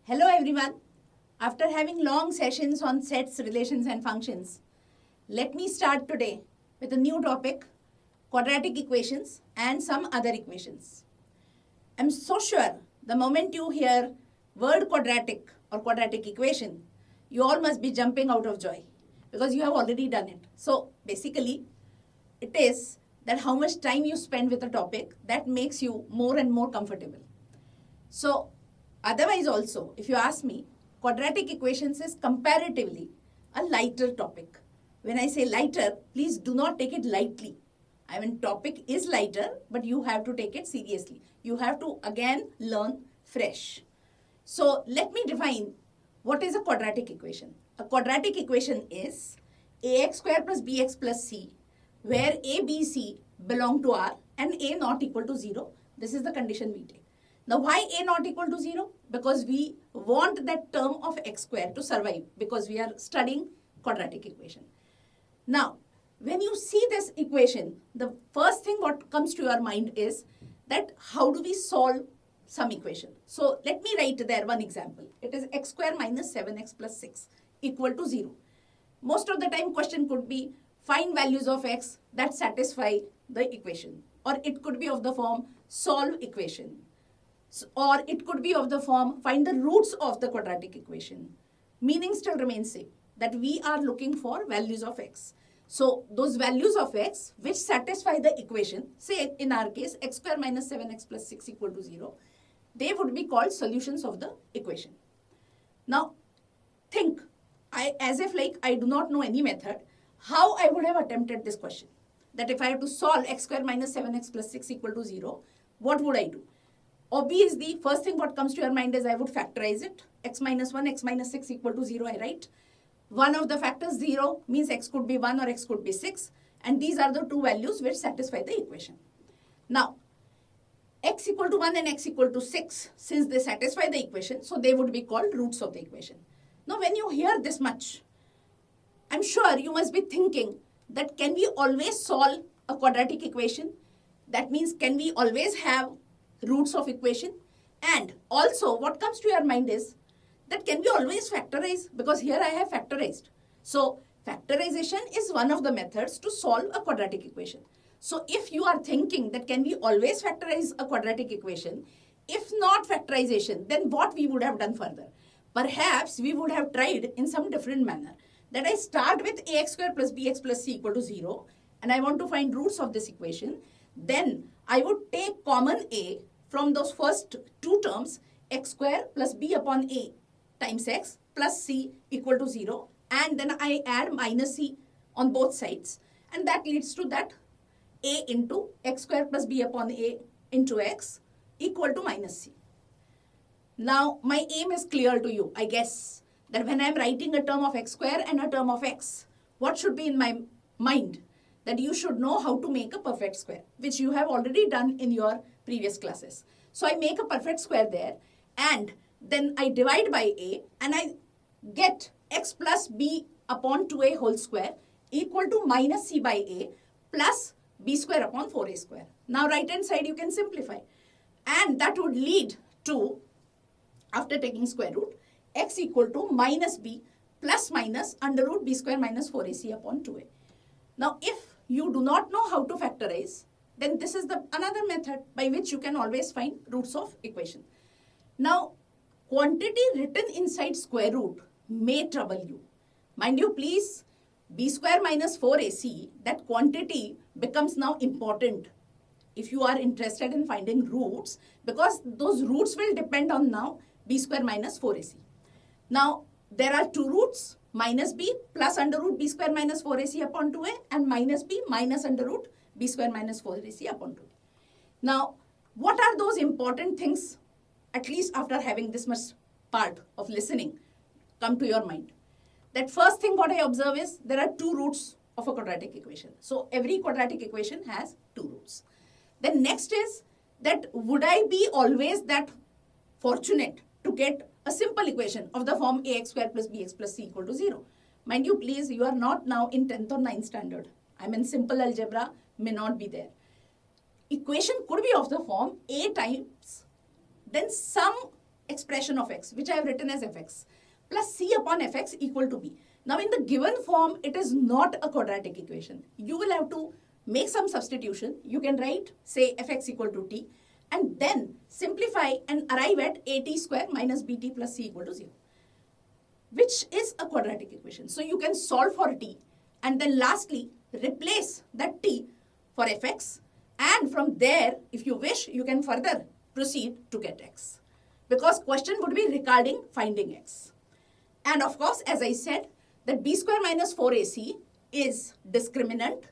Hello everyone. After having long sessions on sets, relations and functions, let me start today with a new topic, quadratic equations and some other equations. I'm so sure the moment you hear word quadratic or quadratic equation, you all must be jumping out of joy because you have already done it. So basically, it is that how much time you spend with a topic that makes you more and more comfortable. So otherwise also, if you ask me, quadratic equations is comparatively a lighter topic. When I say lighter, please do not take it lightly. I mean, topic is lighter, but you have to take it seriously. You have to again learn fresh. So let me define what is a quadratic equation. A quadratic equation is ax square plus bx plus c, where a, b, c belong to R and a not equal to 0. This is the condition we take. Now, why a not equal to 0? Because we want that term of x square to survive because we are studying quadratic equation. Now, when you see this equation, the first thing what comes to your mind is that how do we solve some equation? So, let me write there one example. It is x square minus 7x plus 6 equal to 0. Most of the time question could be find values of x that satisfy the equation, or it could be of the form solve equation, or it could be of the form find the roots of the quadratic equation. Meaning still remains same, that we are looking for values of x. So those values of x which satisfy the equation, say in our case x square minus 7x plus 6 equal to 0, they would be called solutions of the equation. Now think, as if like I do not know any method, how I would have attempted this question. That if I have to solve x square minus 7x plus 6 equal to 0, what would I do? Obviously, first thing what comes to your mind is I would factorize it. X minus 1, x minus 6 equal to 0, I write. One of the factors 0 means x could be 1 or x could be 6. And these are the two values which satisfy the equation. Now, x equal to 1 and x equal to 6, since they satisfy the equation, so they would be called roots of the equation. Now, when you hear this much, I'm sure you must be thinking that can we always solve a quadratic equation? That means can we always have roots of equation? And also what comes to your mind is that can we always factorize? Because here I have factorized. So factorization is one of the methods to solve a quadratic equation. So if you are thinking that can we always factorize a quadratic equation, if not factorization, then what we would have done further? Perhaps we would have tried in some different manner. That I start with ax square plus bx plus c equal to 0 and I want to find roots of this equation. Then I would take common a from those first two terms, x square plus b upon a times x plus c equal to 0, and then I add minus c on both sides, and that leads to that a into x square plus b upon a into x equal to minus c. Now my aim is clear to you, I guess, that when I am writing a term of x square and a term of x, what should be in my mind? That you should know how to make a perfect square, which you have already done in your previous classes. So I make a perfect square there, and then I divide by a, and I get x plus b upon 2a whole square equal to minus c by a plus b square upon 4a square. Now right hand side you can simplify, and that would lead to, after taking square root, x equal to minus b plus minus under root b square minus 4ac upon 2a. Now if you do not know how to factorize, then this is the another method by which you can always find roots of equation. Now, quantity written inside square root may trouble you. Mind you, please, b square minus 4ac, that quantity becomes now important if you are interested in finding roots, because those roots will depend on now b square minus 4ac. Now, there are two roots, minus b plus under root b square minus 4ac upon 2a, and minus b minus under root b square minus 4ac upon 2a. Now, what are those important things, at least after having this much part of listening, come to your mind? That first thing what I observe is there are two roots of a quadratic equation. So every quadratic equation has two roots. Then next is that would I be always that fortunate to get a simple equation of the form ax square plus bx plus c equal to 0? Mind you, please, you are not now in 10th or 9th standard. I mean, simple algebra may not be there. Equation could be of the form a times then some expression of x, which I have written as fx, plus c upon fx equal to b. Now in the given form, it is not a quadratic equation. You will have to make some substitution. You can write, say, fx equal to t, and then simplify and arrive at at square minus bt plus c equal to 0, which is a quadratic equation. So you can solve for t, and then lastly, replace that t for fx, and from there, if you wish, you can further proceed to get x, because question would be regarding finding x. And of course, as I said, that b square minus 4ac is discriminant,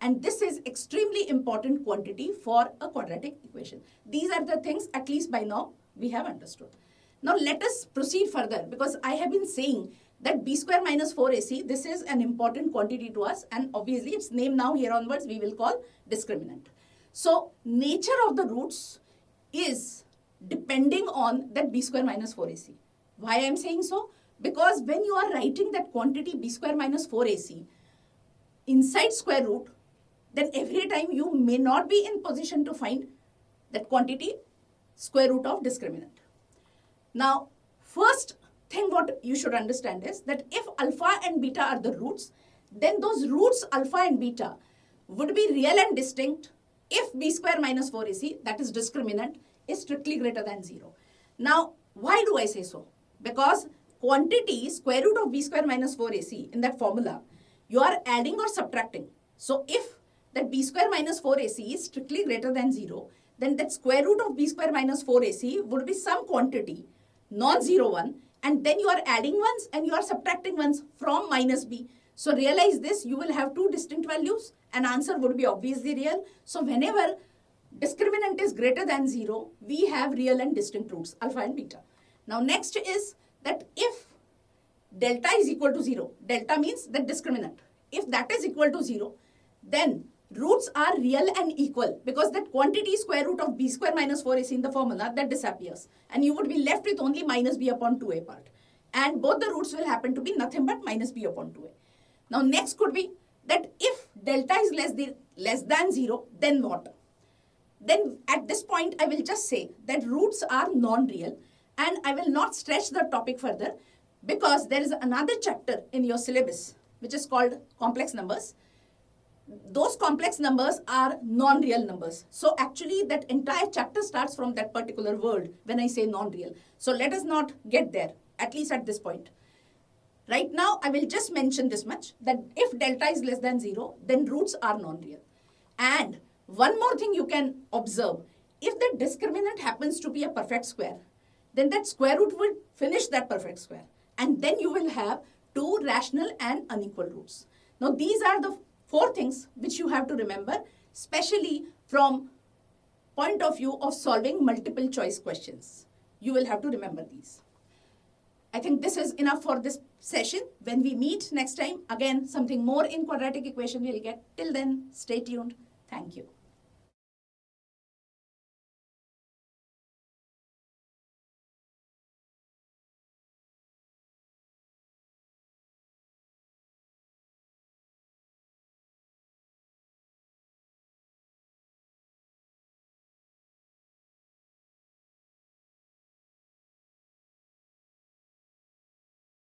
and this is extremely important quantity for a quadratic equation. These are the things, at least by now, we have understood. Now let us proceed further, because I have been saying that b square minus 4ac, this is an important quantity to us, and obviously its name now here onwards we will call discriminant. So nature of the roots is depending on that b square minus 4ac. Why I am saying so? Because when you are writing that quantity b square minus 4ac inside square root, then every time you may not be in position to find that quantity square root of discriminant. Now, first thing what you should understand is that if alpha and beta are the roots, then those roots alpha and beta would be real and distinct if b square minus 4ac, that is discriminant, is strictly greater than 0. Now, why do I say so? Because quantity square root of b square minus 4ac in that formula, you are adding or subtracting. So if that b square minus 4ac is strictly greater than 0, then that square root of b square minus 4ac would be some quantity, non-zero one, and then you are adding ones and you are subtracting ones from minus b. So realize this, you will have two distinct values, and answer would be obviously real. So whenever discriminant is greater than 0, we have real and distinct roots, alpha and beta. Now next is that if delta is equal to 0, delta means the discriminant. If that is equal to 0, then roots are real and equal, because that quantity square root of b square minus 4ac in the formula, that disappears, and you would be left with only minus b upon 2a part. And both the roots will happen to be nothing but minus b upon 2a. Now next could be that if delta is less than 0, then what? Then at this point, I will just say that roots are non-real, and I will not stretch the topic further, because there is another chapter in your syllabus which is called complex numbers. Those complex numbers are non-real numbers. So actually that entire chapter starts from that particular word when I say non-real. So let us not get there, at least at this point. Right now, I will just mention this much, that if delta is less than 0, then roots are non-real. And one more thing you can observe, if the discriminant happens to be a perfect square, then that square root will finish that perfect square. And then you will have two rational and unequal roots. Now these are the 4 things which you have to remember, especially from point of view of solving multiple choice questions. You will have to remember these. I think this is enough for this session. When we meet next time, again, something more in quadratic equation we'll get. Till then, stay tuned. Thank you.